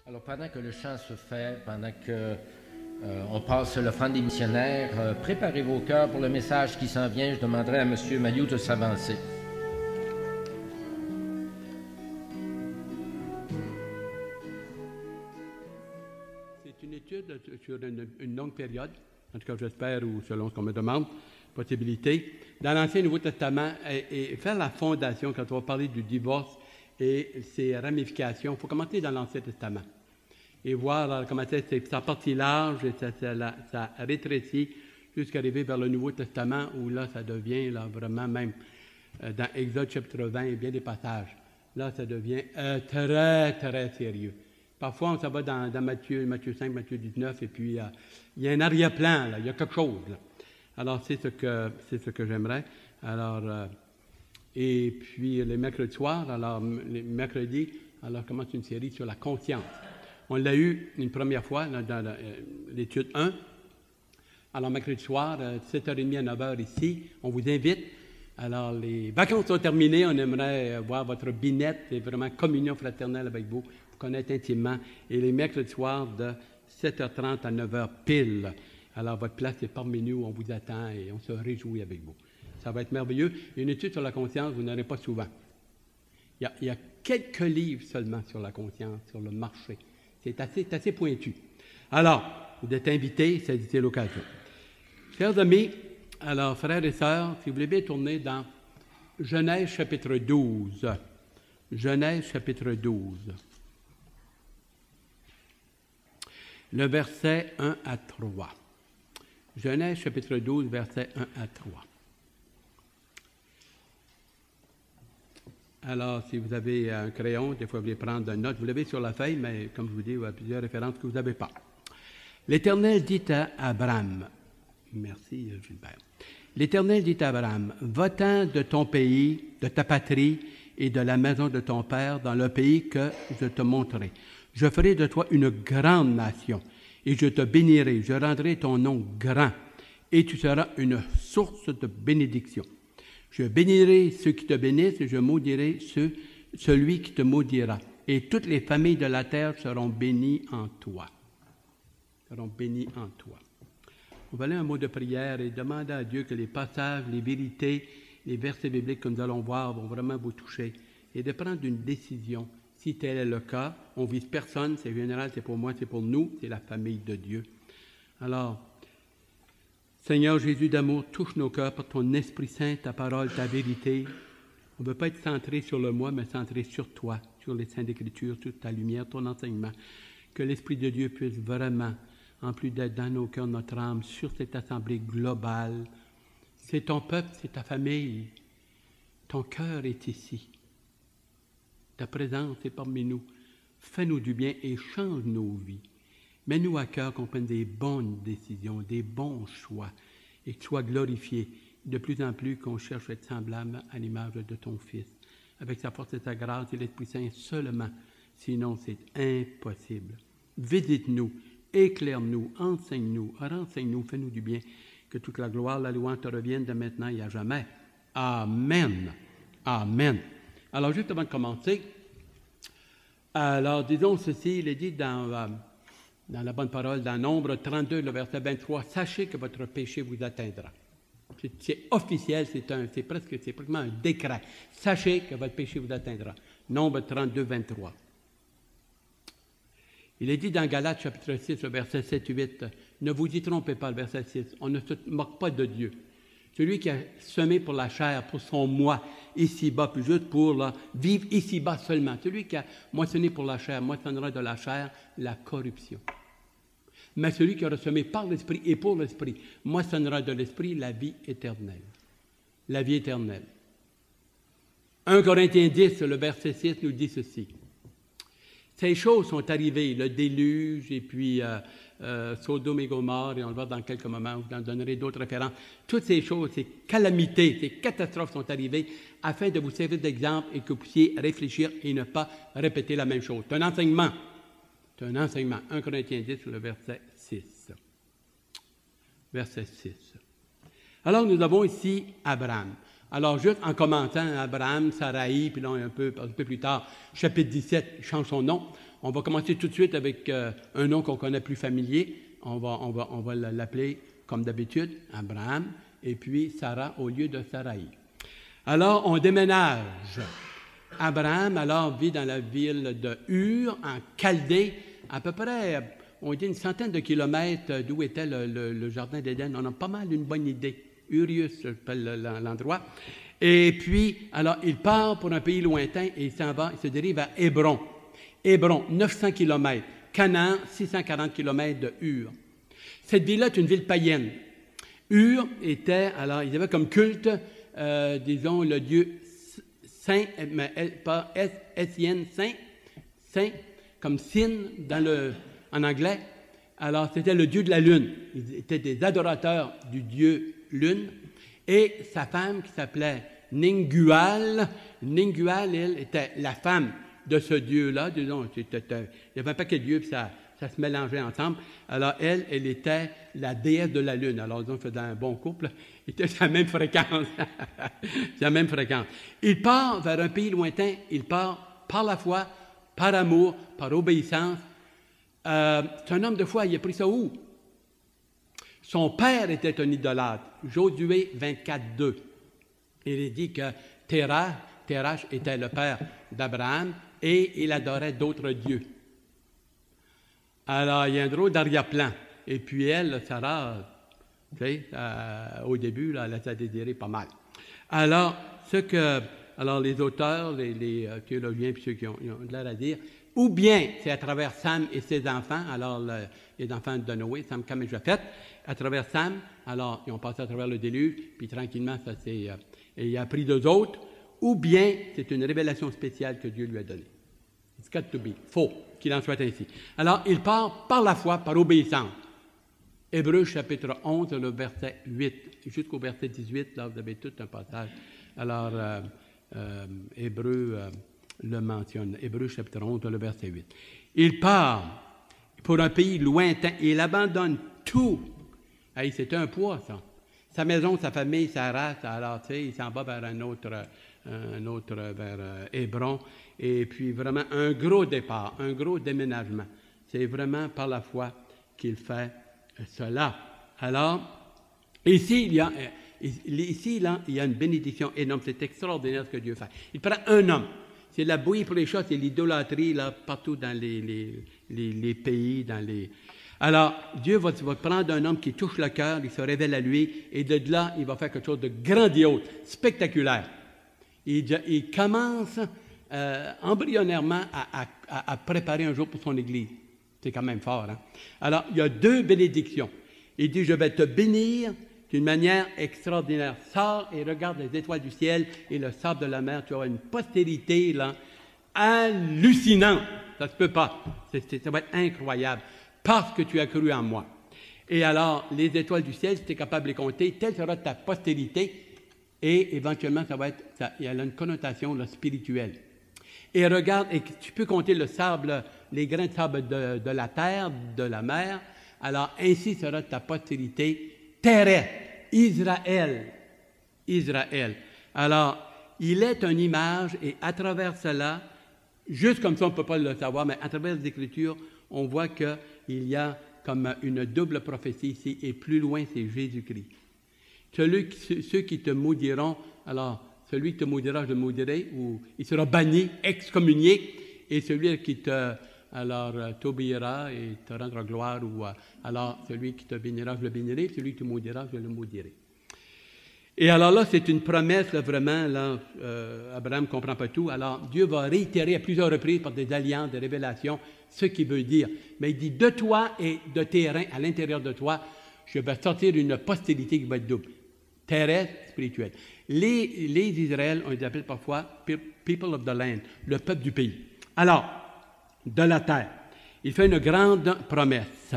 Alors, pendant que le chant se fait, pendant que on passe l'offrande des missionnaires, préparez vos cœurs pour le message qui s'en vient. Je demanderai à M. Mayou de s'avancer. C'est une étude sur une longue période, en tout cas j'espère, ou selon ce qu'on me demande, possibilité, dans l'Ancien et Nouveau Testament, et faire la fondation quand on va parler du divorce et ses ramifications. Il faut commencer dans l'Ancien Testament et voir comment ça partit large et ça rétrécit jusqu'à arriver vers le Nouveau Testament où là, ça devient là, vraiment même dans Exode chapitre 20 et bien des passages. Là, ça devient très, très sérieux. Parfois, on s'en va dans Matthieu 5, Matthieu 19, et puis il y a un arrière-plan, là, il y a quelque chose. Là. Alors, c'est ce que j'aimerais. Alors, et puis les mercredis soirs, alors les mercredis, alors commence une série sur la conscience. On l'a eu une première fois dans l'étude 1. Alors, mercredi soir, 7h30 à 9h ici, on vous invite. Alors, les vacances sont terminées. On aimerait voir votre binette et vraiment communion fraternelle avec vous, vous connaître intimement. Et les mercredis soirs, de 7h30 à 9h pile. Alors, votre place est parmi nous. On vous attend et on se réjouit avec vous. Ça va être merveilleux. Une étude sur la conscience, vous n'aurez pas souvent. Il y a quelques livres seulement sur la conscience, sur le marché. C'est assez pointu. Alors, vous êtes invités, saisissez l'occasion. Chers amis, alors, frères et sœurs, si vous voulez bien tourner dans Genèse chapitre 12. Genèse chapitre 12. Le verset 1 à 3. Genèse chapitre 12, verset 1 à 3. Alors, si vous avez un crayon, des fois vous voulez prendre une note, vous l'avez sur la feuille, mais comme je vous dis, il y a plusieurs références que vous n'avez pas. L'Éternel dit à Abraham, merci Gilbert, l'Éternel dit à Abraham, va-t'en de ton pays, de ta patrie et de la maison de ton père dans le pays que je te montrerai. Je ferai de toi une grande nation et je te bénirai, je rendrai ton nom grand et tu seras une source de bénédiction. Je bénirai ceux qui te bénissent et je maudirai celui qui te maudira. Et toutes les familles de la terre seront bénies en toi. Seront bénies en toi. On va aller un mot de prière et demander à Dieu que les passages, les vérités, les versets bibliques que nous allons voir vont vraiment vous toucher et de prendre une décision. Si tel est le cas, on ne vise personne, c'est général, c'est pour moi, c'est pour nous, c'est la famille de Dieu. Alors, Seigneur Jésus d'amour, touche nos cœurs par ton Esprit Saint, ta parole, ta vérité. On ne veut pas être centré sur le moi, mais centré sur toi, sur les Saintes Écritures, sur ta lumière, ton enseignement. Que l'Esprit de Dieu puisse vraiment, en plus d'être dans nos cœurs, notre âme, sur cette assemblée globale. C'est ton peuple, c'est ta famille. Ton cœur est ici. Ta présence est parmi nous. Fais-nous du bien et change nos vies. Mets-nous à cœur qu'on prenne des bonnes décisions, des bons choix, et que tu sois glorifié de plus en plus qu'on cherche à être semblable à l'image de ton Fils, avec sa force et sa grâce et l'Esprit Saint seulement, sinon c'est impossible. Visite-nous, éclaire-nous, enseigne-nous, renseigne-nous, fais-nous du bien, que toute la gloire, la louange te revienne de maintenant et à jamais. Amen. Amen. Alors, juste avant de commencer, alors disons ceci, il est dit dans la bonne parole, dans Nombre 32, le verset 23, « Sachez que votre péché vous atteindra. » C'est officiel, c'est pratiquement un décret. « Sachez que votre péché vous atteindra. » Nombre 32, 23. Il est dit dans Galates, chapitre 6, le verset 7 et 8, « Ne vous y trompez pas, le verset 6, on ne se moque pas de Dieu. Celui qui a semé pour la chair, pour son moi, ici-bas, puis juste pour vivre ici-bas seulement. Celui qui a moissonné pour la chair, moissonnera de la chair la corruption. Mais celui qui aura semé par l'Esprit et pour l'Esprit, moissonnera de l'Esprit la vie éternelle. La vie éternelle. 1 Corinthiens 10, le verset 6 nous dit ceci. Ces choses sont arrivées, le déluge et puis Sodome et Gomorrhe, et on le voit dans quelques moments, vous en donnerez d'autres références. Toutes ces choses, ces calamités, ces catastrophes sont arrivées afin de vous servir d'exemple et que vous puissiez réfléchir et ne pas répéter la même chose. C'est un enseignement. C'est un enseignement. 1 Corinthiens 10, le verset 6. Verset 6. Alors, nous avons ici Abraham. Alors, juste en commentant Abraham, Saraï, puis là, un peu plus tard, chapitre 17, il change son nom. On va commencer tout de suite avec un nom qu'on connaît plus familier. On va l'appeler, comme d'habitude, Abraham, et puis Sarah au lieu de Sarai. Alors, on déménage. Abraham, alors, vit dans la ville de Ur, en Chaldée, à peu près, on dit une centaine de kilomètres d'où était le jardin d'Éden. On a pas mal une bonne idée. Urius, s'appelle l'endroit. Et puis, alors, il part pour un pays lointain et il s'en va, il se dirige à Hébron. Hébron, 900 kilomètres. Canaan, 640 kilomètres de Ur. Cette ville-là est une ville païenne. Ur était, alors, ils avaient comme culte, disons, le dieu saint, mais pas S-I-N, saint, comme Sin en anglais. Alors, c'était le dieu de la lune. Ils étaient des adorateurs du dieu lune. Et sa femme, qui s'appelait Ningual, elle, était la femme de ce dieu-là. Disons, il y avait un paquet de dieux, puis ça se mélangeait ensemble. Alors, elle était la déesse de la lune. Alors, disons, faisait un bon couple. Il était à la même fréquence. C'est la même fréquence. Il part vers un pays lointain. Il part par la foi, par amour, par obéissance. C'est un homme de foi. Il a pris ça où? Son père était un idolâtre. Josué 24:2. Il dit que Terach était le père d'Abraham et il adorait d'autres dieux. Alors, il y a un drôle d'arrière-plan. Et puis elle, Sarah, tu sais, au début, là, elle a désiré pas mal. Alors, les auteurs, les théologiens, puis ceux qui ont de l'air à dire, ou bien c'est à travers Sam et ses enfants, alors les enfants de Noé, Sam, Cam et Japheth, à travers Sam, alors ils ont passé à travers le déluge, puis tranquillement, et il a pris d'eux autres, ou bien c'est une révélation spéciale que Dieu lui a donnée. It's got to be. Faux qu'il en soit ainsi. Alors, il part par la foi, par obéissance. Hébreux chapitre 11, le verset 8, jusqu'au verset 18, là, vous avez tout un passage. Alors, Hébreux le mentionne. Hébreux chapitre 11, le verset 8. Il part pour un pays lointain et il abandonne tout. Hey, c'est un poids, ça. Sa maison, sa famille, sa race, alors, tu sais, il s'en va vers un autre vers Hébron. Et puis, vraiment, un gros départ, un gros déménagement. C'est vraiment par la foi qu'il fait cela. Alors, ici, il y a une bénédiction énorme. C'est extraordinaire ce que Dieu fait. Il prend un homme. C'est la bouillie pour les chats, c'est l'idolâtrie là, partout dans les pays, Alors, Dieu va prendre un homme qui touche le cœur, il se révèle à lui, et de là, il va faire quelque chose de grandiose, spectaculaire. Il commence embryonnairement à préparer un jour pour son Église. C'est quand même fort, hein? Alors, il y a 2 bénédictions. Il dit, je vais te bénir d'une manière extraordinaire. Sors et regarde les étoiles du ciel et le sable de la mer. Tu auras une postérité là, hallucinante. Ça ne se peut pas. Ça va être incroyable. Parce que tu as cru en moi. Et alors, les étoiles du ciel, si tu es capable de les compter, telle sera ta postérité. Et éventuellement, il y a une connotation là, spirituelle. Et regarde, et tu peux compter le sable, les grains de sable de la terre, de la mer. Alors, ainsi sera ta postérité terrestre, Israël. Alors, il est une image, et à travers cela, juste comme ça, on ne peut pas le savoir, mais à travers les Écritures, on voit qu'il y a comme une double prophétie ici, et plus loin, c'est Jésus-Christ. Ceux qui te maudiront, alors, celui qui te maudira, je le maudirai, ou il sera banni, excommunié, et celui qui t'obéira et te rendra gloire, ou alors celui qui te bénira, je le bénirai, celui qui te maudira, je le maudirai. Et alors là, c'est une promesse, là, vraiment, là, Abraham ne comprend pas tout. Alors, Dieu va réitérer à plusieurs reprises par des alliances, des révélations, ce qu'il veut dire. Mais il dit, de toi et de tes reins, à l'intérieur de toi, je vais sortir une postérité qui va être double, terrestre, spirituelle. Les Israëls, on les appelle parfois people of the land, le peuple du pays. Alors, de la terre. Il fait une grande promesse.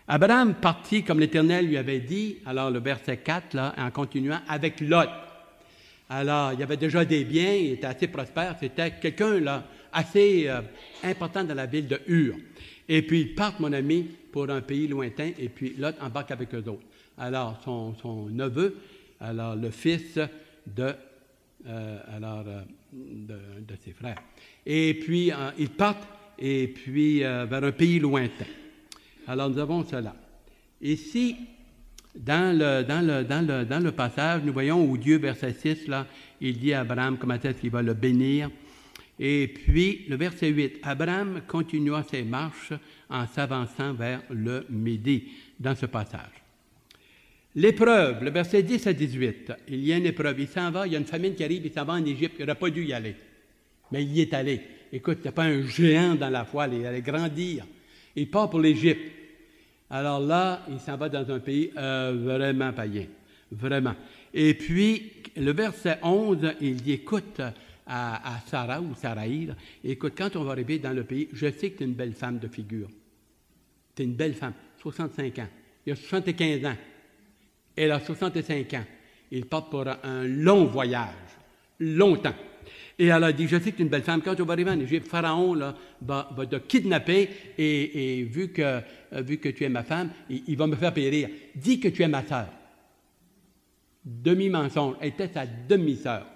Abraham partit comme l'Éternel lui avait dit, alors le verset 4, là, en continuant, avec Lot. Alors, il y avait déjà des biens, il était assez prospère, c'était quelqu'un là assez important dans la ville de Ur. Et puis, ils partent, mon ami, pour un pays lointain, et puis Lot embarque avec eux autres. Alors, son neveu, alors le fils de ses frères. Et puis, ils partent, et puis vers un pays lointain. Alors, nous avons cela. Ici, dans le passage, nous voyons où Dieu, verset 6, là, il dit à Abraham comment est-ce qu'il va le bénir. Et puis, le verset 8, Abraham continua ses marches en s'avançant vers le midi, dans ce passage. L'épreuve, le verset 10 à 18, il y a une épreuve, il s'en va, il y a une famine qui arrive, il s'en va en Égypte, il n'aurait pas dû y aller, mais il y est allé. Écoute, il n'y a pas un géant dans la foi, il allait grandir. Il part pour l'Égypte. Alors là, il s'en va dans un pays vraiment païen, vraiment. Et puis, le verset 11, il dit, écoute, à Sarah ou Saraï, écoute, quand on va arriver dans le pays, je sais que tu es une belle femme de figure. Tu es une belle femme, 65 ans. Il a 75 ans. Elle a 65 ans. Il part pour un long voyage, longtemps. Et elle a dit, je sais que tu es une belle femme. Quand on va arriver en Égypte, Pharaon là, va te kidnapper et vu que tu es ma femme, il va me faire périr. Dis que tu es ma sœur. Demi-mensonge. Elle était sa demi-sœur.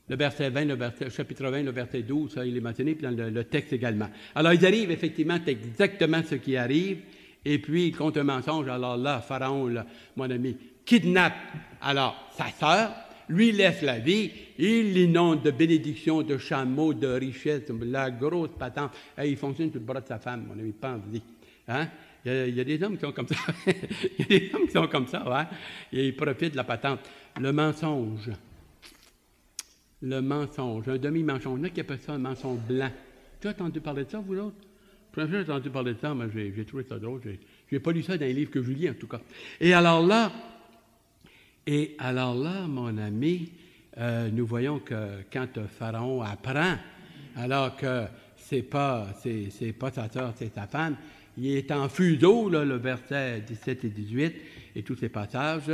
Le verset 20, chapitre 20, le verset 12, ça, il est mentionné, puis dans le texte également. Alors, ils arrivent, effectivement, c'est exactement ce qui arrive, et puis, il compte un mensonge. Alors là, Pharaon, là, mon ami, kidnappe, alors, sa sœur, lui laisse la vie, il l'inonde de bénédictions, de chameaux, de richesses, la grosse patente. Hey, il fonctionne tout le bras de sa femme, mon ami, pense-y. Hein? Il y a des hommes qui sont comme ça. Il y a des hommes qui sont comme ça, hein? Et ils profitent de la patente. Le mensonge. Le mensonge, un demi-mensonge. Il y en a qui appellent ça un mensonge blanc. Tu as entendu parler de ça, vous autres? J'ai entendu parler de ça, mais j'ai trouvé ça drôle. Je n'ai pas lu ça dans les livres que je lis, en tout cas. Et alors là, mon ami, nous voyons que quand Pharaon apprend, alors que c'est pas sa sœur, c'est sa femme, il est en fuseau, là, le verset 17 et 18, et tous ces passages,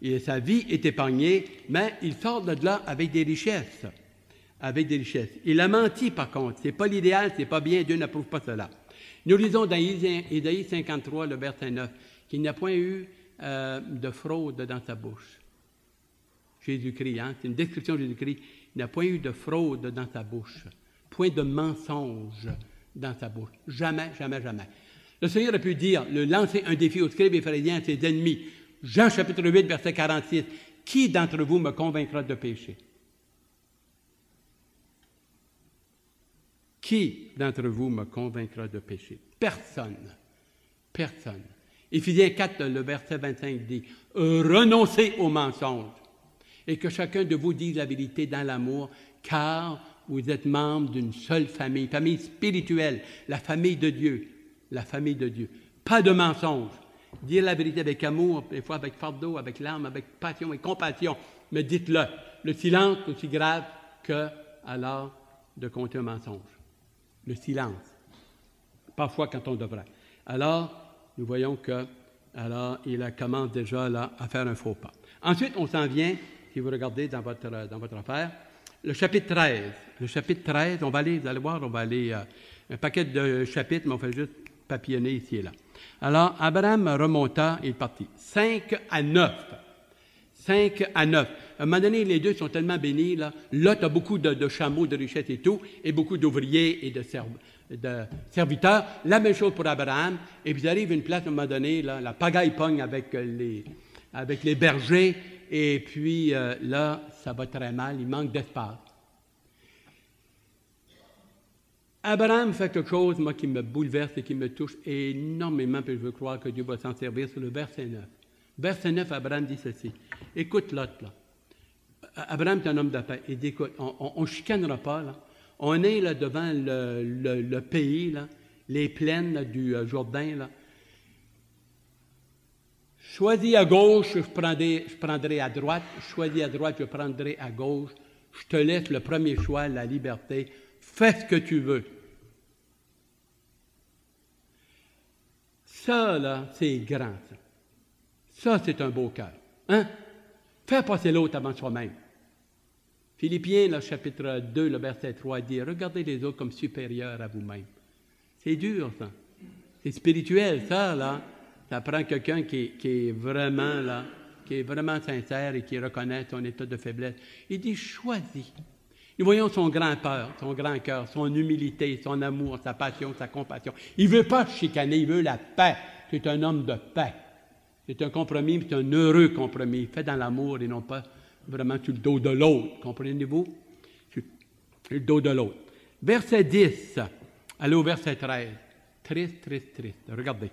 et sa vie est épargnée, mais il sort de là avec des richesses. Avec des richesses. Il a menti, par contre. Ce n'est pas l'idéal, ce n'est pas bien, Dieu n'approuve pas cela. Nous lisons dans Isaïe 53, le verset 9, qu'il n'y a point eu de fraude dans sa bouche. Jésus-Christ, hein? C'est une description de Jésus-Christ. Il n'y a point eu de fraude dans sa bouche. Point de mensonge dans sa bouche. Jamais, jamais, jamais. Le Seigneur a pu dire, lancer un défi aux scribes et pharisiens, à ses ennemis. Jean chapitre 8, verset 46. Qui d'entre vous me convaincra de péché? Qui d'entre vous me convaincra de péché? Personne. Personne. Éphésiens 4, le verset 25 dit, renoncez au mensonge et que chacun de vous dise la vérité dans l'amour, car vous êtes membre d'une seule famille spirituelle, la famille de Dieu. La famille de Dieu. Pas de mensonge. Dire la vérité avec amour, des fois avec fardeau, avec larmes, avec passion et compassion, mais dites-le. Le silence est aussi grave que, alors, de compter un mensonge. Le silence. Parfois quand on devrait. Alors, nous voyons que, alors, il commence déjà là à faire un faux pas. Ensuite, on s'en vient, si vous regardez dans votre affaire, le chapitre 13. Le chapitre 13, on va aller, vous allez voir, on va aller, un paquet de chapitres, mais on fait juste papillonner ici et là. Alors, Abraham remonta et il partit. 5 à 9. 5 à 9. À un moment donné, les deux sont tellement bénis, là. Lot a beaucoup de chameaux, de richesses et tout, et beaucoup d'ouvriers et de serviteurs. La même chose pour Abraham. Et puis, il arrive une place, à un moment donné, là, la pagaille pogne avec les bergers, et puis là, ça va très mal, il manque d'espace. Abraham fait quelque chose, moi, qui me bouleverse et qui me touche énormément, puis je veux croire que Dieu va s'en servir, c'est le verset 9. Verset 9, Abraham dit ceci. Écoute Lot, là. Abraham est un homme de paix. Il dit, écoute, on ne chicanera pas, là. On est là devant le pays, là, les plaines là, du Jourdain, là. Choisis à gauche, je prendrai à droite. Choisis à droite, je prendrai à gauche. Je te laisse le premier choix, la liberté. Fais ce que tu veux. Ça, là, c'est grand, ça. Ça, c'est un beau cœur. Hein? Fais passer l'autre avant soi-même. Philippiens, le chapitre 2, le verset 3, dit « Regardez les autres comme supérieurs à vous-même. » C'est dur, ça. C'est spirituel, ça, là. Ça prend quelqu'un qui est vraiment, là, qui est vraiment sincère et qui reconnaît son état de faiblesse. Il dit « Choisis. » Nous voyons son grand cœur, son humilité, son amour, sa passion, sa compassion. Il ne veut pas chicaner, il veut la paix. C'est un homme de paix. C'est un compromis, c'est un heureux compromis, fait dans l'amour et non pas vraiment sur le dos de l'autre. Comprenez-vous? Sur le dos de l'autre. Verset 10, allez au verset 13. Triste, triste, triste. Regardez.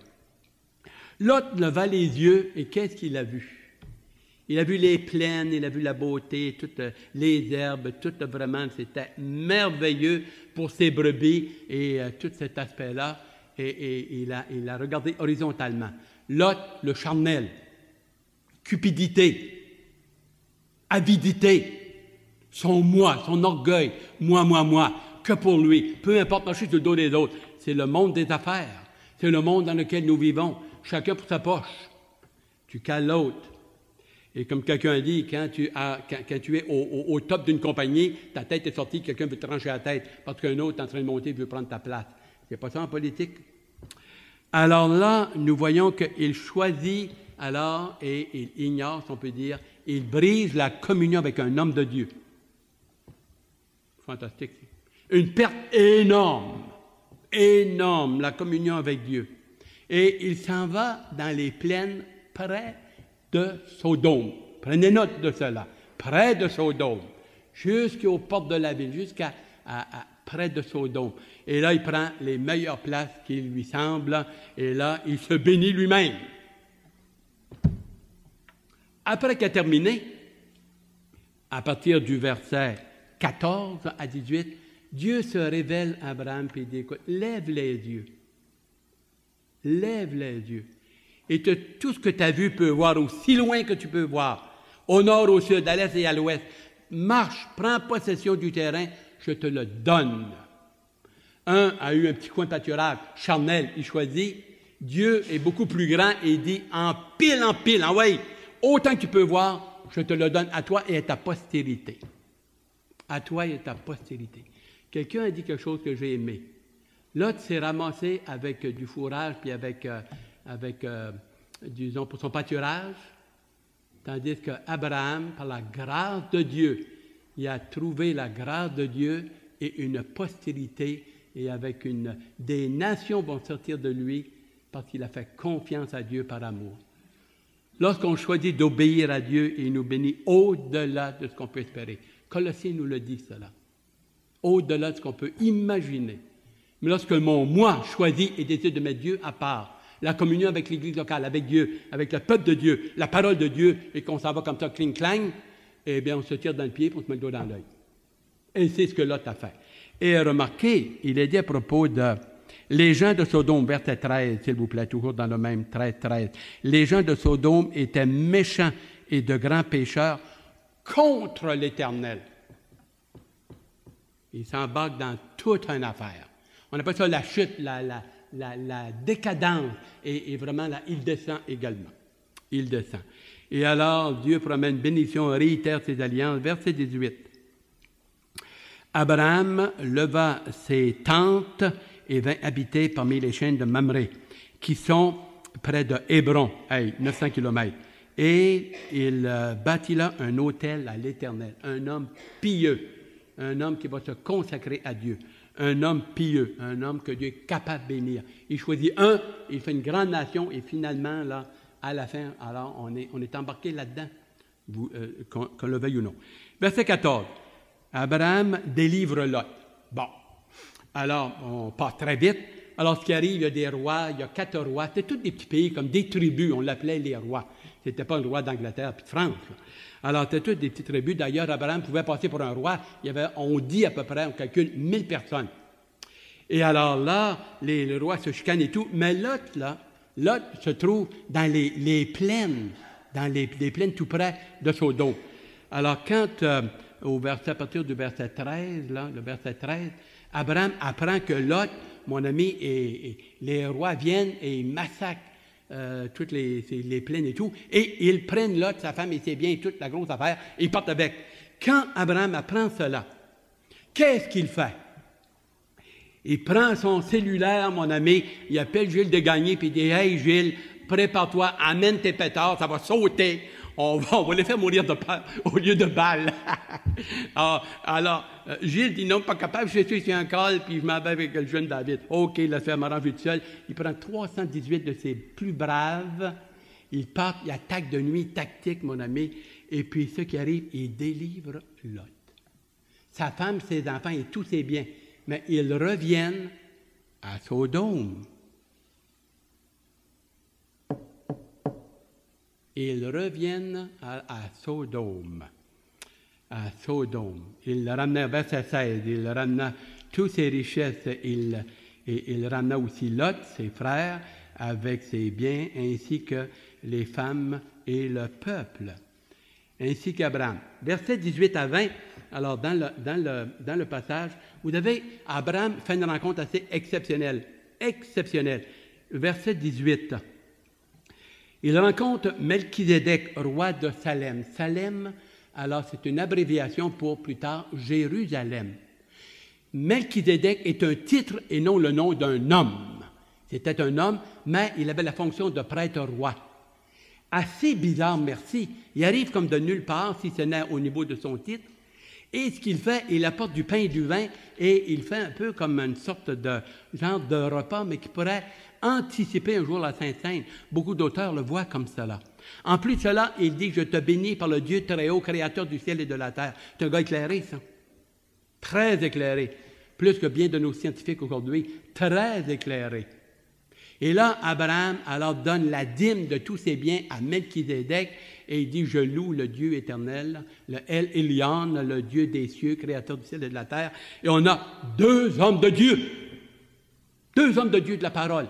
Lot leva les yeux et qu'est-ce qu'il a vu? Il a vu les plaines, il a vu la beauté, toutes les herbes, tout vraiment, c'était merveilleux pour ses brebis et tout cet aspect-là. Et il a regardé horizontalement. Lot, le charnel, cupidité, avidité, son moi, son orgueil, moi, que pour lui, peu importe, marcher sur le dos des autres. C'est le monde des affaires, c'est le monde dans lequel nous vivons, chacun pour sa poche. Tu cales l'autre. Et comme quelqu'un a dit, quand tu es au top d'une compagnie, ta tête est sortie, quelqu'un veut te trancher la tête parce qu'un autre est en train de monter et veut prendre ta place. C'est pas ça en politique. Alors là, nous voyons qu'il choisit alors et il ignore, si on peut dire, il brise la communion avec un homme de Dieu. Fantastique. Une perte énorme, la communion avec Dieu. Et il s'en va dans les plaines près de Sodome. Prenez note de cela. Près de Sodome. Jusqu'aux portes de la ville, jusqu'à près de Sodome. Et là, il prend les meilleures places qui lui semblent. Et là, il se bénit lui-même. Après qu'il a terminé, à partir du verset 14 à 18, Dieu se révèle à Abraham et dit, écoute, lève les yeux. Lève les yeux. Et tout ce que tu as vu peut voir, aussi loin que tu peux voir, au nord, au sud, à l'est et à l'ouest. Marche, prends possession du terrain, je te le donne. Un a eu un petit coin de pâturage, charnel, il choisit. Dieu est beaucoup plus grand et il dit en pile, ouais, autant que tu peux voir, je te le donne à toi et à ta postérité. À toi et à ta postérité. Quelqu'un a dit quelque chose que j'ai aimé. Lot s'est ramassé avec du fourrage puis avec disons, pour son pâturage, tandis qu'Abraham, par la grâce de Dieu, il a trouvé la grâce de Dieu et une postérité, et avec des nations vont sortir de lui parce qu'il a fait confiance à Dieu par amour. Lorsqu'on choisit d'obéir à Dieu, il nous bénit au-delà de ce qu'on peut espérer. Colossiens nous le dit cela. Au-delà de ce qu'on peut imaginer. Mais lorsque mon moi choisit et décide de mettre Dieu à part, la communion avec l'Église locale, avec Dieu, avec le peuple de Dieu, la parole de Dieu, et qu'on s'en va comme ça, cling-clang, eh bien, on se tire dans le pied et on se met le doigt dans l'œil. Et c'est ce que Lot a fait. Et remarquez, il est dit à propos de les gens de Sodome, verset 13, s'il vous plaît, toujours dans le même 13. Les gens de Sodome étaient méchants et de grands pécheurs contre l'Éternel. Ils s'embarquent dans toute une affaire. On appelle ça la chute, la décadence, et vraiment, là, il descend également. Il descend. Et alors, Dieu promet une bénédiction, réitère ses alliances. Verset 18. Abraham leva ses tentes et vint habiter parmi les chaînes de Mamré, qui sont près de Hébron, 900 kilomètres. Et il bâtit là un autel à l'Éternel, un homme pieux, un homme qui va se consacrer à Dieu, un homme pieux, un homme que Dieu est capable de bénir. Il choisit un, il fait une grande nation, et finalement, là, à la fin, alors on est embarqué là-dedans, qu'on le veuille ou non. Verset 14. Abraham délivre Lot. Bon, alors on passe très vite. Alors ce qui arrive, il y a des rois, il y a 4 rois. C'était tous des petits pays comme des tribus, on l'appelait les rois. C'était pas le roi d'Angleterre puis de France. Là. Alors c'était toutes des petites tribus. D'ailleurs, Abraham pouvait passer pour un roi. Il y avait, on dit à peu près, on calcule 1000 personnes. Et alors là, les rois se chicanent et tout. Mais Lot se trouve dans les plaines, les plaines tout près de Sodome. Alors quand, à partir du verset 13, là, le verset 13, Abraham apprend que Lot, mon ami, et les rois viennent et ils massacrent toutes les plaines et tout, et ils prennent Lot, sa femme et ses biens, toute la grosse affaire, et ils partent avec. Quand Abraham apprend cela, qu'est-ce qu'il fait? Il prend son cellulaire, mon ami, il appelle Gilles de Gagné, puis il dit « Hey Gilles, prépare-toi, amène tes pétards, ça va sauter, on va les faire mourir de peur au lieu de balles. alors, Gilles dit non, pas capable, je suis sur un col, puis je m'en vais avec le jeune David. OK, il a fait m'arranger tout seul. Il prend 318 de ses plus braves. Il part, il attaque de nuit, tactique, mon ami. Et puis, ce qui arrive, il délivre Lot. Sa femme, ses enfants et tous ses biens. Mais ils reviennent à Sodome. Ils reviennent à Sodome. À Sodome. Il le ramena, verset 16, il le ramena toutes ses richesses. Il ramena aussi Lot, ses frères, avec ses biens, ainsi que les femmes et le peuple, ainsi qu'Abraham. Versets 18 à 20, alors dans le passage, vous avez Abraham fait une rencontre assez exceptionnelle. Verset 18. Il rencontre Melchizedek, roi de Salem. Salem, alors c'est une abréviation pour plus tard Jérusalem. Melchizedek est un titre et non le nom d'un homme. C'était un homme, mais il avait la fonction de prêtre-roi. Assez bizarre, merci. Il arrive comme de nulle part, si ce n'est au niveau de son titre. Et ce qu'il fait, il apporte du pain et du vin, et il fait un peu comme une sorte de genre de repas, mais qui pourrait anticiper un jour la Sainte-Seine. Beaucoup d'auteurs le voient comme cela. En plus de cela, il dit « Je te bénis par le Dieu très haut, créateur du ciel et de la terre ». C'est un gars éclairé, ça. Très éclairé. Plus que bien de nos scientifiques aujourd'hui. Très éclairé. Et là, Abraham alors donne la dîme de tous ses biens à Melchizedek et il dit, je loue le Dieu éternel, le El Elyon, le Dieu des cieux, créateur du ciel et de la terre. Et on a deux hommes de Dieu. Deux hommes de Dieu de la parole.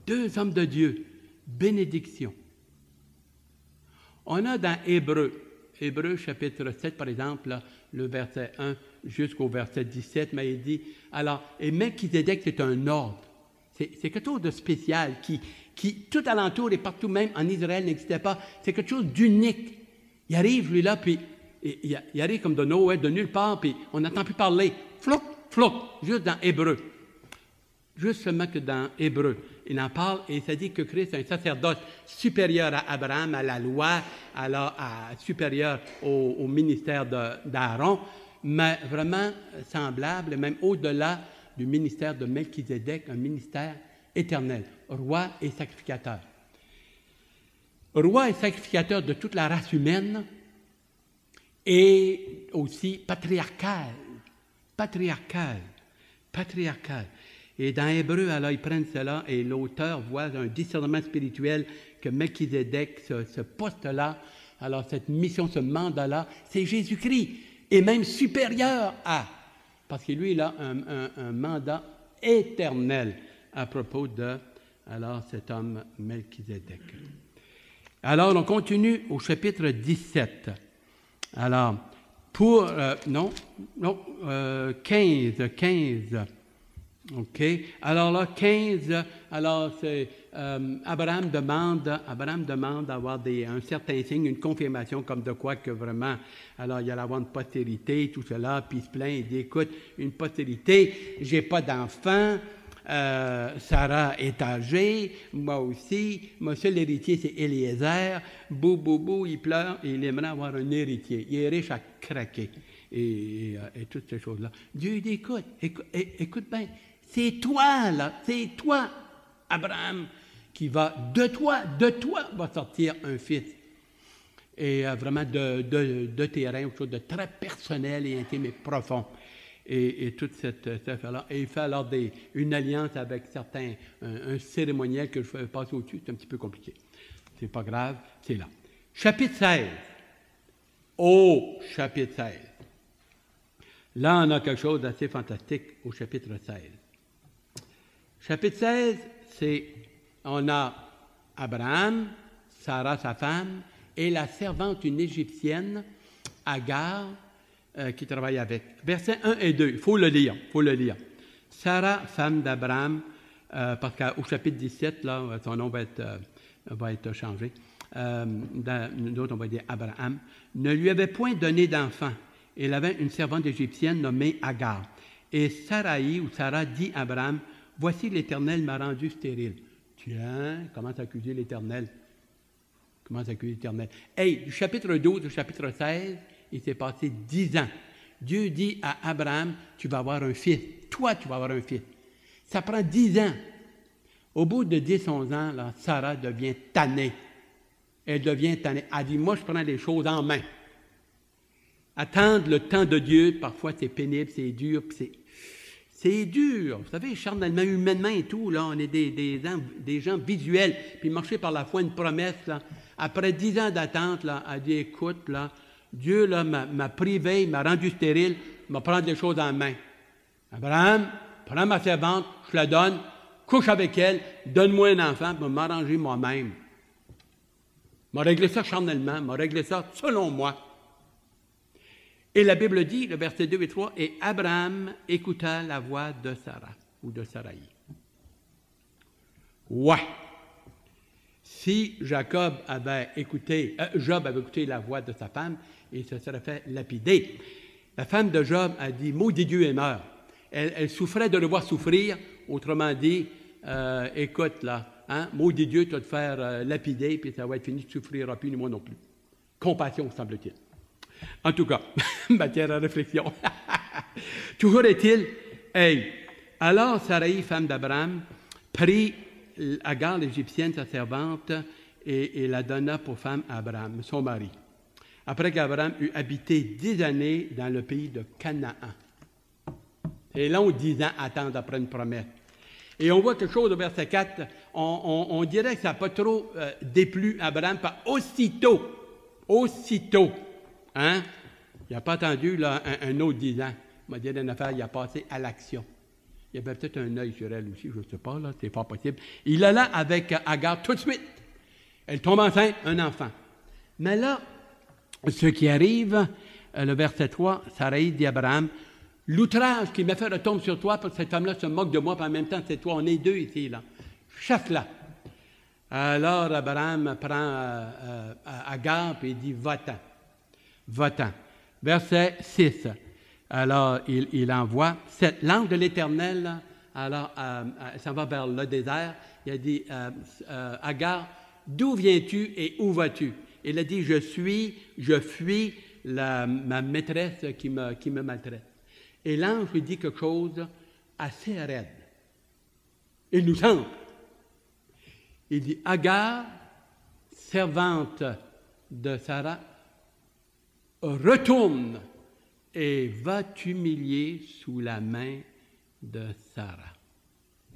Deux hommes de Dieu. Bénédiction. On a dans Hébreu chapitre 7, par exemple, là, le verset 1 jusqu'au verset 17, mais il dit, alors, et Melchizedek, c'est un ordre. C'est quelque chose de spécial qui, tout alentour et partout même en Israël, n'existait pas. C'est quelque chose d'unique. Il arrive, lui, là, puis il arrive comme de nowhere, de nulle part, puis on n'entend plus parler. Flouk, flouk, juste dans Hébreu. Juste seulement que dans Hébreu. Il en parle et ça dit que Christ est un sacerdoce supérieur à Abraham, à la loi, supérieur au ministère d'Aaron, mais vraiment semblable, même au-delà du ministère de Melchizedek, un ministère éternel, roi et sacrificateur. Roi et sacrificateur de toute la race humaine et aussi patriarcal. Et dans Hébreu, alors, ils prennent cela et l'auteur voit un discernement spirituel que Melchizedek, ce poste-là, alors cette mission, ce mandat-là, c'est Jésus-Christ, et même supérieur à, parce que lui, il a un mandat éternel à propos de, alors, cet homme Melchizedek. Alors, on continue au chapitre 17. Alors, pour, 15. OK. Alors là, 15, alors c'est Abraham demande d'avoir un certain signe, une confirmation comme de quoi que vraiment, alors il y allait avoir une postérité, tout cela, puis il se plaint, il dit, écoute, une postérité, j'ai pas d'enfant, Sarah est âgée, moi aussi, mon seul héritier c'est Eliezer, bou, il pleure, et il aimerait avoir un héritier, il est riche à craquer, et toutes ces choses-là. Dieu dit, écoute bien, c'est toi, là, c'est toi, Abraham, qui va, de toi va sortir un fils. Et vraiment de terrain, quelque chose de très personnel et intime et profond. Et toute cette affaire-là. Et il fait alors une alliance avec certains, un cérémoniel que je vais passer au-dessus, c'est un petit peu compliqué. C'est pas grave, c'est là. Chapitre 16. Chapitre 16. Là, on a quelque chose d'assez fantastique au chapitre 16. Chapitre 16, on a Abraham, Sarah, sa femme, et la servante, une Égyptienne, Agar, qui travaille avec. Versets 1 et 2, il faut le lire. Sarah, femme d'Abraham, parce qu'au chapitre 17, là, son nom va être changé. Nous autres, on va dire Abraham, ne lui avait point donné d'enfant. Elle avait une servante égyptienne nommée Agar. Et Sarah dit à Abraham, « Voici l'Éternel m'a rendu stérile. » Tiens, commence à accuser l'Éternel. commence à accueillir l'Éternel. Hey, du chapitre 12 au chapitre 16, il s'est passé 10 ans. Dieu dit à Abraham, tu vas avoir un fils. Toi, tu vas avoir un fils. Ça prend 10 ans. Au bout de 10-11 ans, là, Sarah devient tannée. Elle devient tannée. Elle dit, moi, je prends les choses en main. Attendre le temps de Dieu, parfois, c'est pénible, c'est dur, c'est dur. Vous savez, charnellement, humainement et tout, là, on est des gens visuels. Puis marcher par la foi, une promesse, là. Après 10 ans d'attente, là, elle dit, écoute, là, Dieu là, m'a privé, m'a rendu stérile, m'a prendre les choses en main. Abraham, prends ma servante, je la donne, couche avec elle, donne-moi un enfant, pour m'arranger moi-même. M'a réglé ça charnellement, m'a réglé ça selon moi. Et la Bible dit, le verset 2 et 3, « Et Abraham écouta la voix de Sarah, ou de Sarai. » Ouais! Si Job avait écouté la voix de sa femme, il se serait fait lapider. La femme de Job a dit, « Maudit Dieu et meurt. » Elle souffrait de le voir souffrir, autrement dit, écoute là, hein, maudit Dieu, tu vas te faire lapider, puis ça va être fini, tu ne souffriras plus, ni moi non plus. Compassion, semble-t-il. En tout cas, matière à réflexion. Toujours est-il, hey, alors Sarai, femme d'Abraham, prit Agar, l'Égyptienne, sa servante, et la donna pour femme à Abraham, son mari. Après qu'Abraham eut habité 10 années dans le pays de Canaan. C'est long, 10 ans, attendre après une promesse. Et on voit quelque chose au verset 4, on dirait que ça n'a pas trop déplu Abraham, pas aussitôt, hein? Il n'a pas attendu là, un autre 10 ans. Il m'a dit une affaire, il a passé à l'action. Il y avait peut-être un œil sur elle aussi, je ne sais pas, là, c'est fort possible. Il alla avec Agar tout de suite. Elle tombe enceinte, un enfant. Mais là, ce qui arrive, le verset 3, Sarai dit à Abraham, « L'outrage qui m'a fait retomber sur toi, parce que cette femme-là se moque de moi, puis en même temps, c'est toi, on est deux ici, là. Chasse-la. » Alors, Abraham prend Agar, puis il dit, « Va-t'en. Va-t'en. » Verset 6. Alors, il envoie cette langue de l'Éternel, là, alors, elle s'en va vers le désert. Il a dit, Agar, d'où viens-tu et où vas-tu? Il a dit, je fuis ma maîtresse qui me maltraite. Et l'ange lui dit quelque chose assez raide. Il nous semble. Il dit, Agar, servante de Sarah, retourne et va t'humilier sous la main de Sarah,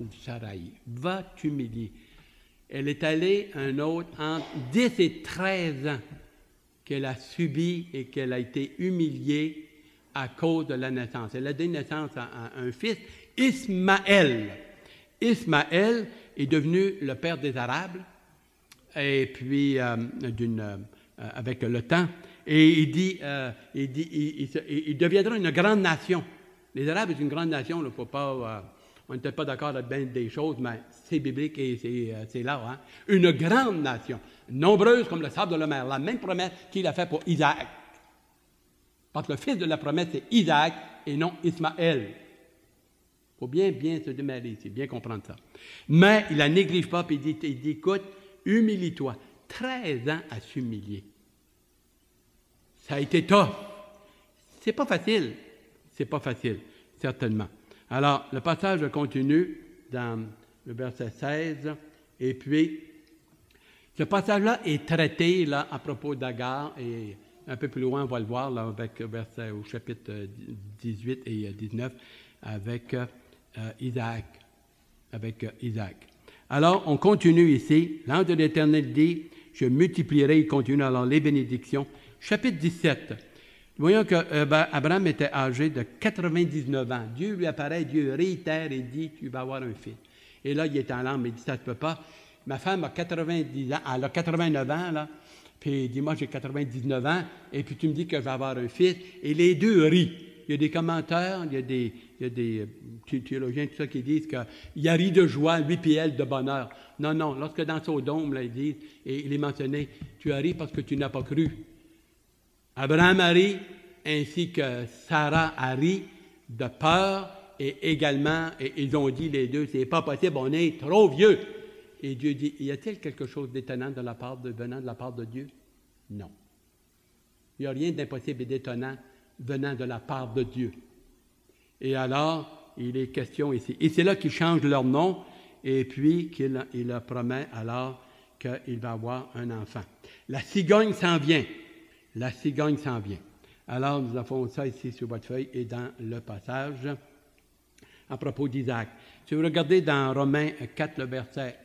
ou Sarai. Va t'humilier. Elle est allée un autre entre 10 et 13 ans qu'elle a subi et qu'elle a été humiliée à cause de la naissance. Elle a donné naissance à un fils, Ismaël. Ismaël est devenu le père des Arabes, et puis avec le temps, et il deviendra une grande nation. Les Arabes sont une grande nation, il ne faut pas... on n'était pas d'accord avec bien des choses, mais c'est biblique et c'est là. Hein? Une grande nation, nombreuse comme le sable de la mer. La même promesse qu'il a faite pour Isaac. Parce que le fils de la promesse, c'est Isaac et non Ismaël. Il faut bien se démêler, c'est bien comprendre ça. Mais il ne la néglige pas, puis il dit, écoute, humilie-toi. 13 ans à s'humilier. Ça a été tough. C'est pas facile. C'est pas facile, certainement. Alors, le passage continue dans le verset 16, et puis, ce passage-là est traité là, à propos d'Agar, et un peu plus loin, on va le voir là, avec verset au chapitre 18 et 19, avec Isaac. Alors, on continue ici. L'ange de l'Éternel dit, je multiplierai, il continue alors les bénédictions. Chapitre 17. Nous voyons qu'Abraham était âgé de 99 ans. Dieu lui apparaît, Dieu réitère et dit, tu vas avoir un fils. Et là, il est en larmes, il dit, ça ne se peut pas. Ma femme a 90 ans, elle a 89 ans, là. Puis il dit, moi, j'ai 99 ans, et puis tu me dis que je vais avoir un fils. Et les deux rient. Il y a des commentaires, il y a des théologiens, tout ça, qui disent qu'il a ri de joie, lui puis elle, de bonheur. Non, lorsque dans Sodome, là, ils disent, et il est mentionné, tu as ri parce que tu n'as pas cru. Abraham a ri, ainsi que Sarah a ri de peur, et également, et ils ont dit les deux, c'est pas possible, on est trop vieux. Et Dieu dit, y a-t-il quelque chose d'étonnant venant de la part de Dieu? Non. Il n'y a rien d'impossible et d'étonnant venant de la part de Dieu. Et alors, il est question ici. Et c'est là qu'il change leur nom et puis qu'il leur promet alors qu'il va avoir un enfant. La cigogne s'en vient. La cigogne s'en vient. Alors, nous avons ça ici sur votre feuille et dans le passage à propos d'Isaac. Si vous regardez dans Romains 4, le verset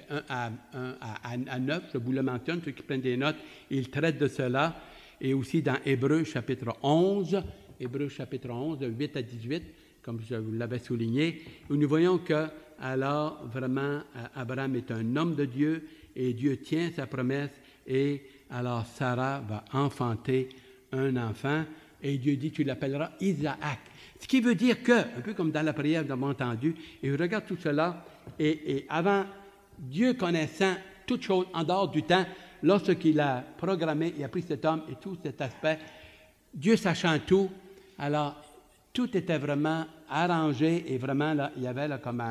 1 à 9, je vous le mentionne, ceux qui prennent des notes, il traite de cela. Et aussi dans Hébreux chapitre 11, Hébreux chapitre 11, de 8 à 18, comme je vous l'avais souligné, où nous voyons que, alors, vraiment, Abraham est un homme de Dieu et Dieu tient sa promesse et alors Sarah va enfanter un enfant et Dieu dit, tu l'appelleras Isaac. Ce qui veut dire que, un peu comme dans la prière, nous avons entendu, et je regarde tout cela, et avant, Dieu connaissant toutes choses en dehors du temps, lorsqu'il a programmé, il a pris cet homme et tout cet aspect, Dieu sachant tout, alors tout était vraiment arrangé et vraiment, là, il y avait là, comme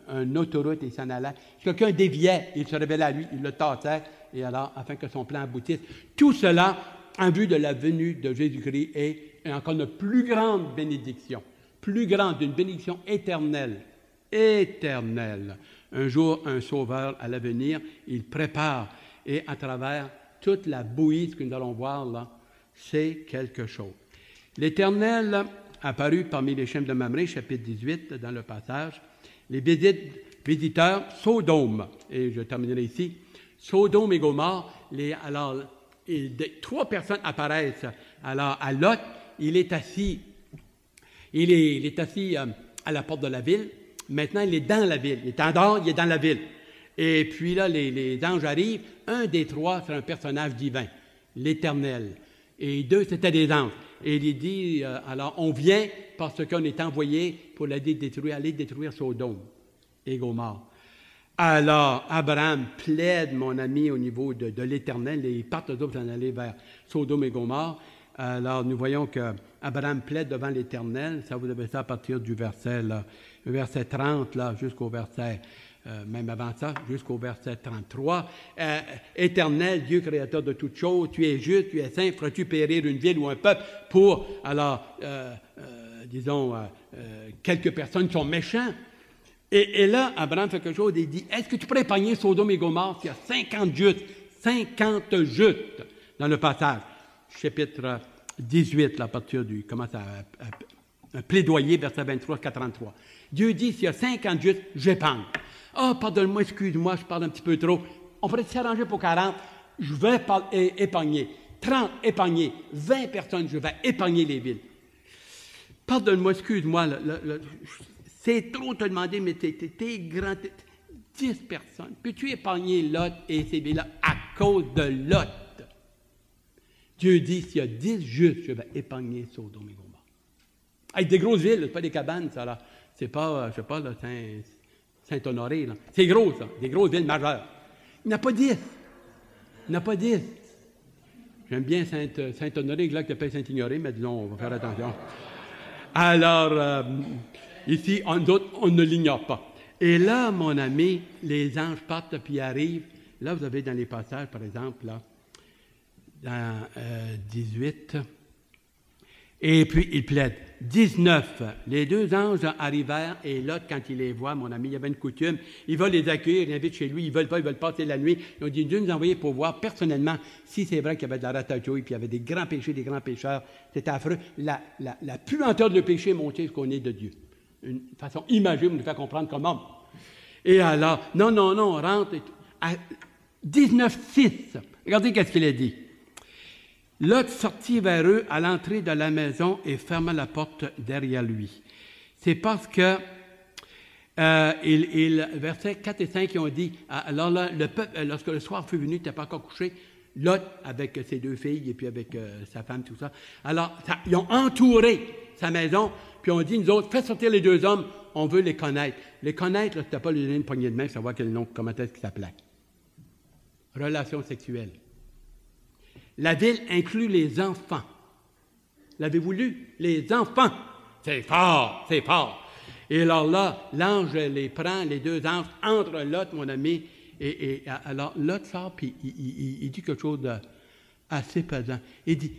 un autoroute et il s'en allait. Si quelqu'un déviait, il se révélait à lui, il le tâtait, et alors, afin que son plan aboutisse. Tout cela en vue de la venue de Jésus-Christ et encore une plus grande bénédiction, plus grande, une bénédiction éternelle, éternelle. Un jour, un sauveur à l'avenir, il prépare, et à travers toute la bouillie, ce que nous allons voir là, c'est quelque chose. L'Éternel apparu parmi les chemins de Mamré, chapitre 18, dans le passage, les visiteurs Sodome, et je terminerai ici, Sodome et Gomorrhe, trois personnes apparaissent alors à Lot, il est assis à la porte de la ville, maintenant il est dans la ville, il est en dehors, il est dans la ville. Et puis là, les anges arrivent, un des trois, c'est un personnage divin, l'Éternel, et deux, c'était des anges. Et il dit, alors on vient parce qu'on est envoyé pour aller détruire Sodome et Gomorrhe. Alors, Abraham plaide, mon ami, au niveau de l'Éternel, et ils partent eux autres en aller vers Sodome et Gomorrhe. Alors, nous voyons qu'Abraham plaide devant l'Éternel, ça vous avez ça à partir du verset 30, là, jusqu'au verset, même avant ça, jusqu'au verset 33. Éternel, Dieu créateur de toutes choses, tu es juste, tu es saint, feras-tu périr une ville ou un peuple pour, alors, quelques personnes qui sont méchants? Et là, Abraham fait quelque chose et dit, est-ce que tu pourrais épargner Sodome et Gomorrhe? Il y a 50 justes dans le passage. Chapitre 18, là, à partir du, commence à plaidoyer, verset 23 à 33. Dieu dit, s'il y a 50 justes, j'épargne. Ah, pardonne-moi, excuse-moi, je parle un petit peu trop. On pourrait s'arranger pour 40. Je vais épargner. 30, épargner. 20 personnes, je vais épargner les villes. Pardonne-moi, excuse-moi, c'est trop te demander, mais t'es grand, 10 personnes. Peux-tu épargner Lot et ces villes-là à cause de Lot? Dieu dit, s'il y a 10 justes, je vais épargner Sodome et Gomorrhe. Avec des grosses villes, c'est pas des cabanes, ça, là. C'est pas, je sais pas, là, Saint-Honoré, là. C'est gros, ça, des grosses villes majeures. Il n'y en a pas 10. Il n'y en a pas 10. J'aime bien Saint-Honoré, là, qui appelle Saint-Ignoré, mais disons, on va faire attention. Alors, ici, on ne l'ignore pas. Et là, mon ami, les anges partent puis arrivent. Là, vous avez dans les passages, par exemple, là, dans 18, et puis il plaide. 19, les deux anges arrivèrent, et Lot, quand il les voit, mon ami, il y avait une coutume, il va les accueillir, il invite chez lui, ils veulent passer la nuit. Ils ont dit, Dieu nous a envoyé pour voir personnellement si c'est vrai qu'il y avait de la ratatouille, puis il y avait des grands péchés, des grands pécheurs. C'était affreux. La puanteur de le péché est montée ce qu'on est de Dieu. Une façon imagée pour nous faire comprendre comme homme. Et alors, non, rentre. À 19:6, regardez qu'est-ce qu'il a dit. Lot sortit vers eux à l'entrée de la maison et ferma la porte derrière lui. C'est parce que, versets 4 et 5, ils ont dit, alors là, le peuple, lorsque le soir fut venu, il n'était pas encore couché, Lot, avec ses deux filles et puis avec sa femme, tout ça. Alors, ils ont entouré sa maison, puis on dit, nous autres, faites sortir les deux hommes, on veut les connaître. Les connaître, c'était pas lui donner une poignée de main, savoir quel nom, comment est-ce qu'il s'appelait. Relation sexuelle. La ville inclut les enfants. L'avez-vous lu? Les enfants. C'est fort, c'est fort. Et alors là, l'ange les prend, les deux anges, entre Lot, mon ami, Alors, Lot sort, puis il dit quelque chose d'assez pesant. Il dit,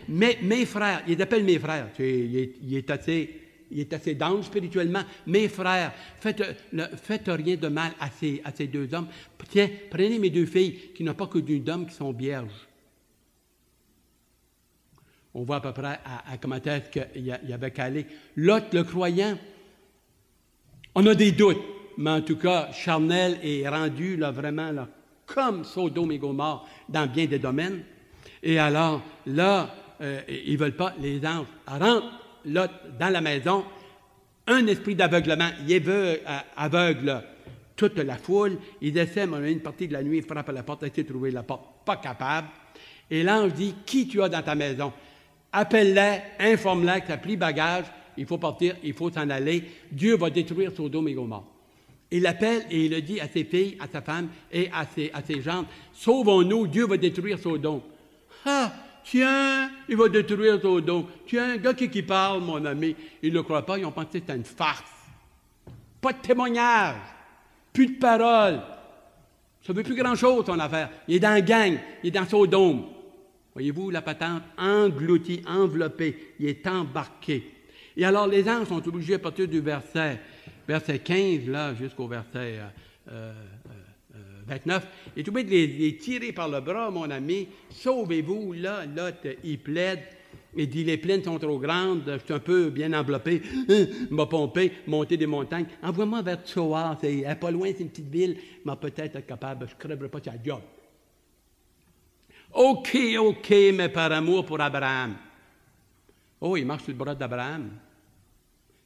mes frères, il les appelle mes frères, il est assez down spirituellement. Mes frères, faites rien de mal à ces deux hommes. Tiens, prenez mes deux filles qui n'ont pas connu d'hommes, qui sont vierges. On voit à peu près à comment est-ce qu'il y avait calé. Lot, le croyant, on a des doutes, mais en tout cas, charnel est rendu là, vraiment là, comme Sodome et Gomorrhe dans bien des domaines. Et alors, là, ils ne veulent pas, les anges rentrent là, dans la maison, un esprit d'aveuglement, il est aveugle toute la foule, ils essaient, une partie de la nuit, ils frappent à la porte, essaient de trouver la porte, pas capable. Et l'ange dit, qui tu as dans ta maison? Appelle-les, informe-les que tu as pris bagage, il faut partir, il faut s'en aller, Dieu va détruire Sodome et Gomorrhe. Il l'appelle et il le dit à ses filles, à sa femme et à ses gendres, sauvons-nous, Dieu va détruire Sodome. Ah! Tiens, il va détruire Sodome. Tiens, un gars qui parle, mon ami, ils ne le croient pas, ils ont pensé que c'était une farce. Pas de témoignage, plus de parole. Ça ne veut plus grand-chose, son affaire. Il est dans la gang, il est dans Sodome. Voyez-vous, la patente, engloutie, enveloppée, il est embarqué. Et alors, les anges sont obligés à partir du verset 15, là, jusqu'au verset 29, il est obligé de les tirer par le bras, mon ami. Sauvez-vous, là, il plaide. Il dit, les plaines sont trop grandes, je suis un peu bien enveloppé, m'a pompé, monté des montagnes. Envoie-moi vers Tsoar, c'est pas loin, c'est une petite ville, mais peut-être être capable, je ne crèverai pas sur la job. OK, mais par amour pour Abraham. Oh, il marche sur le bras d'Abraham.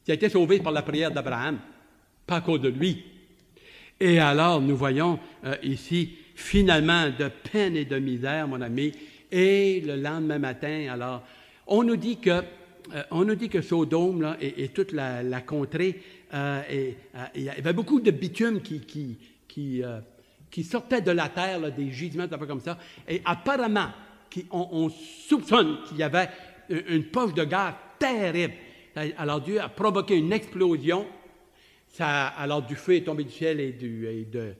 Il a été sauvé par la prière d'Abraham, pas à cause de lui. Et alors, nous voyons ici, finalement, de peine et de misère, mon ami. Et le lendemain matin, alors, on nous dit que Sodome là, et toute la contrée, il y avait beaucoup de bitume qui sortait de la terre, là, des gisements, un peu comme ça. Et apparemment, on soupçonne qu'il y avait une poche de gaz terrible. Alors Dieu a provoqué une explosion. Alors du feu est tombé du ciel et de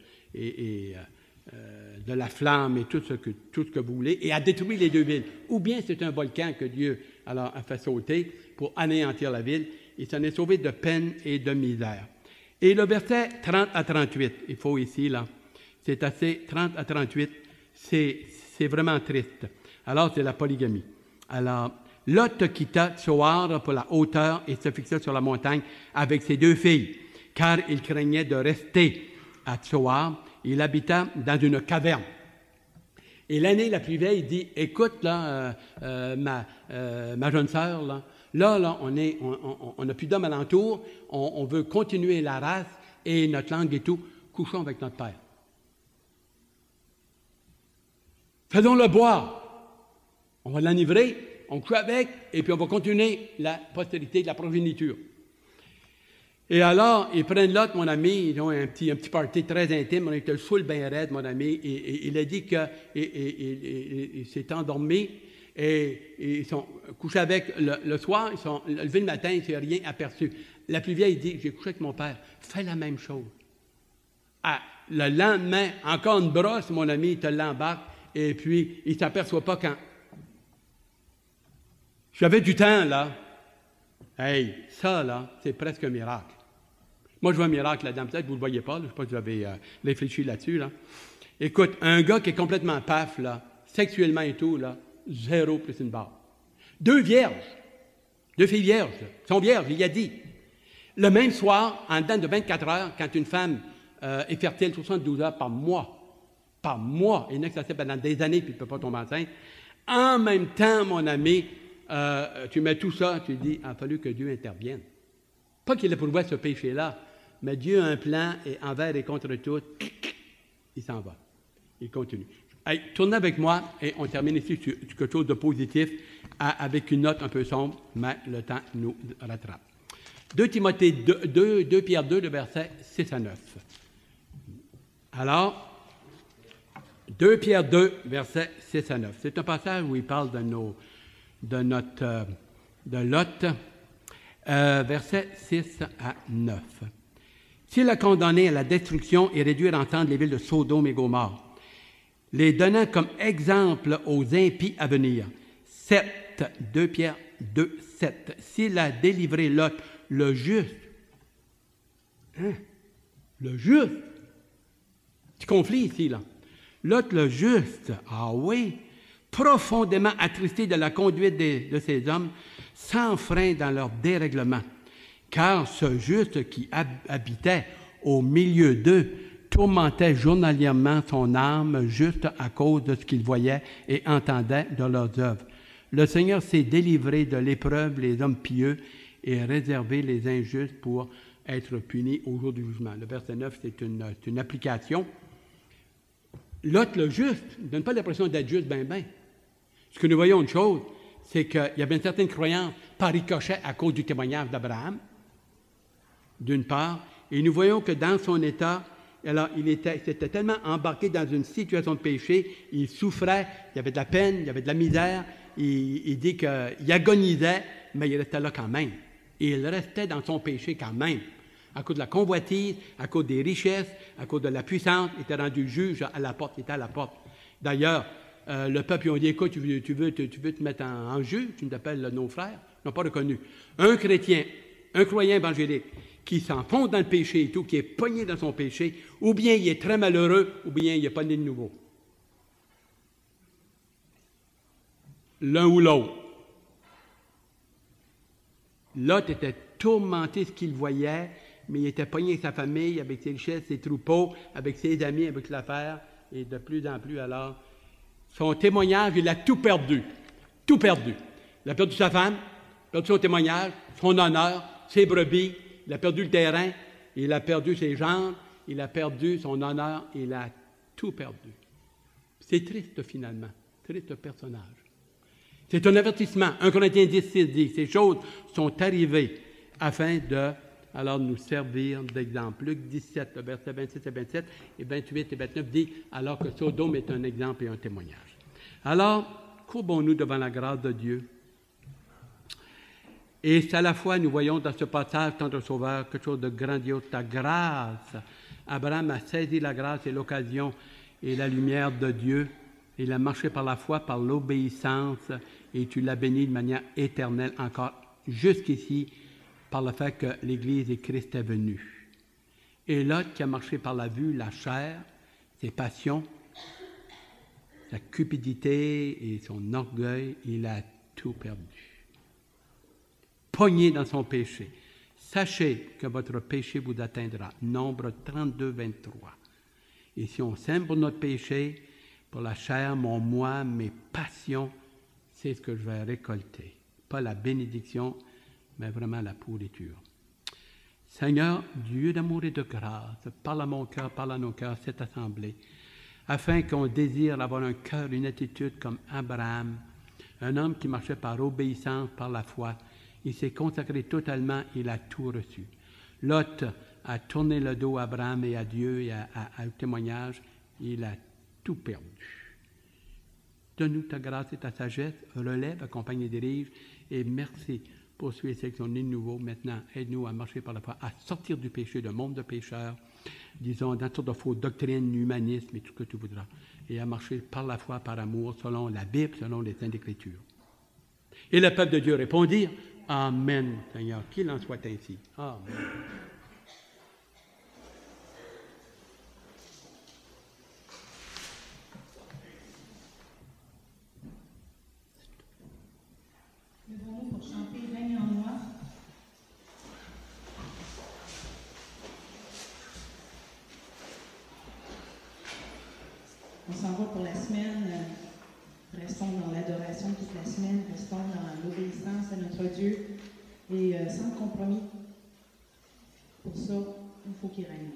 la flamme et tout ce que vous voulez, et a détruit les deux villes. Ou bien c'est un volcan que Dieu alors, a fait sauter pour anéantir la ville. Il s'en est sauvé de peine et de misère. Et le verset 30 à 38, il faut ici, là, c'est assez, 30 à 38, c'est vraiment triste. Alors, c'est la polygamie. Alors, Lot quitta Tsoar pour la hauteur et se fixa sur la montagne avec ses deux filles, car il craignait de rester à Tsoar. Il habita dans une caverne. Et l'année la plus vieille dit, écoute, là, ma jeune sœur, là, on n'a plus d'hommes alentour, on veut continuer la race et notre langue et tout, couchons avec notre père. Faisons-le boire. On va l'enivrer, on couche avec, et puis on va continuer la postérité, la progéniture. Et alors, ils prennent Lot, mon ami, ils ont un petit party très intime, on était full bien raide, mon ami, et il a dit qu'il s'est endormi, et ils sont couchés avec le soir, ils sont levés le matin, il ne s'est rien aperçu. La plus vieille dit, j'ai couché avec mon père, fais la même chose. Ah, le lendemain, encore une brosse, mon ami, il te l'embarque, et puis il ne s'aperçoit pas quand. J'avais du temps, là. Hey, ça, là, c'est presque un miracle. Moi, je vois un miracle là-dedans. Peut-être que vous ne le voyez pas. Là. Je ne sais pas si vous avez réfléchi là-dessus. Là. Écoute, un gars qui est complètement paf, là, sexuellement et tout, là, 0 plus une barre. 2 vierges. 2 filles vierges. Elles sont vierges, il y a dit. Le même soir, en dedans de 24 heures, quand une femme est fertile 72 heures par mois, et que ça fait pendant des années, puis il ne peut pas tomber enceinte, en même temps, mon ami, tu mets tout ça, tu dis, il a fallu que Dieu intervienne. Pas qu'il éprouve ce péché-là, mais Dieu a un plan et envers et contre tout, il s'en va. Il continue. Hey, tournez avec moi et on termine ici sur quelque chose de positif avec une note un peu sombre, mais le temps nous rattrape. 2 Pierre 2, le verset 6 à 9. Alors, 2 Pierre 2, verset 6 à 9. C'est un passage où il parle de Lot, verset 6 à 9. S'il a condamné à la destruction et réduire en cendres les villes de Sodome et Gomorrhe, les donnant comme exemple aux impies à venir. 7, 2 Pierre 2, 7. S'il a délivré Lot, le juste, le juste, petit conflit ici, là. Lot, le juste, ah oui, profondément attristé de la conduite de ces hommes, sans frein dans leur dérèglement. Car ce juste qui habitait au milieu d'eux tourmentait journalièrement son âme juste à cause de ce qu'il voyait et entendait de leurs œuvres. Le Seigneur s'est délivré de l'épreuve les hommes pieux et réservé les injustes pour être punis au jour du jugement. Le verset 9, c'est une application. Lot, le juste, ne donne pas l'impression d'être juste, ben. Ce que nous voyons, une chose, c'est qu'il y avait une certaine croyance par ricochet à cause du témoignage d'Abraham, d'une part, et nous voyons que dans son état, alors s'était tellement embarqué dans une situation de péché, il souffrait, il y avait de la peine, il y avait de la misère, il dit qu'il agonisait, mais il restait là quand même. Et il restait dans son péché quand même. À cause de la convoitise, à cause des richesses, à cause de la puissance, il était rendu juge à la porte, il était à la porte. D'ailleurs, le peuple, ils ont dit, écoute, tu veux te mettre en jeu, tu nous appelles nos frères, ils n'ont pas reconnu. Un chrétien, un croyant évangélique, qui s'enfonce dans le péché et tout, qui est pogné dans son péché, ou bien il est très malheureux, ou bien il n'est pas né de nouveau. L'un ou l'autre. Lot était tourmenté ce qu'il voyait, mais il était pogné avec sa famille, avec ses richesses, ses troupeaux, avec ses amis, avec l'affaire, et de plus en plus, alors, son témoignage, il a tout perdu. Tout perdu. Il a perdu sa femme, perdu son témoignage, son honneur, ses brebis, il a perdu le terrain, il a perdu ses jambes, il a perdu son honneur, il a tout perdu. C'est triste finalement, triste personnage. C'est un avertissement. 1 Corinthiens 10, dit, ces choses sont arrivées afin de alors nous servir d'exemple. Luc 17, versets 26 et 27, et 28 et 29 dit, alors que Sodome est un exemple et un témoignage. Alors, courbons-nous devant la grâce de Dieu. Et c'est à la fois, nous voyons dans ce passage, tendre Sauveur, quelque chose de grandiose, ta grâce. Abraham a saisi la grâce et l'occasion et la lumière de Dieu. Il a marché par la foi, par l'obéissance, et tu l'as béni de manière éternelle encore jusqu'ici, par le fait que l'Église et Christ est venu. Et Lot qui a marché par la vue, la chair, ses passions, sa cupidité et son orgueil, il a tout perdu. Pogné dans son péché. Sachez que votre péché vous atteindra. Nombre 32, 23. Et si on sème pour notre péché, pour la chair, mon moi, mes passions, c'est ce que je vais récolter. Pas la bénédiction, mais vraiment la pourriture. Seigneur, Dieu d'amour et de grâce, parle à mon cœur, parle à nos cœurs, cette assemblée, afin qu'on désire avoir un cœur, une attitude comme Abraham, un homme qui marchait par obéissance, par la foi. Il s'est consacré totalement, il a tout reçu. Lot a tourné le dos à Abraham et à Dieu et au témoignage, il a tout perdu. Donne-nous ta grâce et ta sagesse, relève, accompagne et dirige, et merci pour ceux et celles qui sont nés de nouveau. Maintenant, aide-nous à marcher par la foi, à sortir du péché, d'un monde de pécheurs, disons, dans toutes sortes de fausses doctrines, l'humanisme et tout ce que tu voudras, et à marcher par la foi, par amour, selon la Bible, selon les Saintes Écritures. Et le peuple de Dieu répondit, Amen, Seigneur, qu'il en soit ainsi. Amen. Levons-nous pour chanter Règne en moi. On s'en va pour la semaine. Restons dans l'adoration toute la semaine. Restons dans l'obéissance à notre Dieu. Et sans compromis. Pour ça, il faut qu'il règne.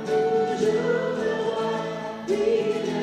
Toujours le roi, oui.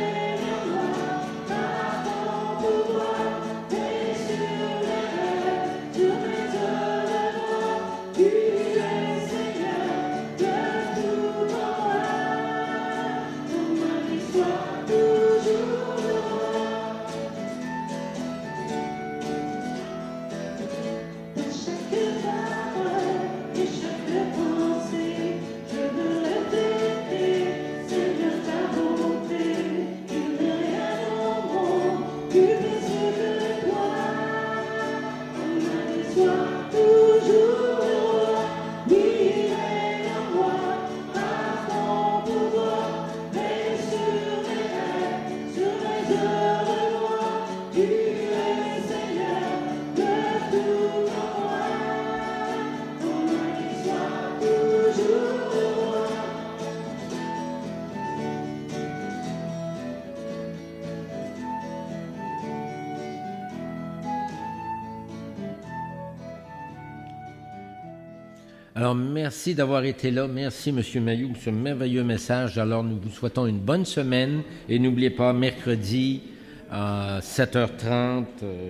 Alors, merci d'avoir été là. Merci, M. Mailloux, pour ce merveilleux message. Alors, nous vous souhaitons une bonne semaine. Et n'oubliez pas, mercredi, à 7h30,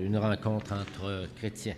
une rencontre entre chrétiens.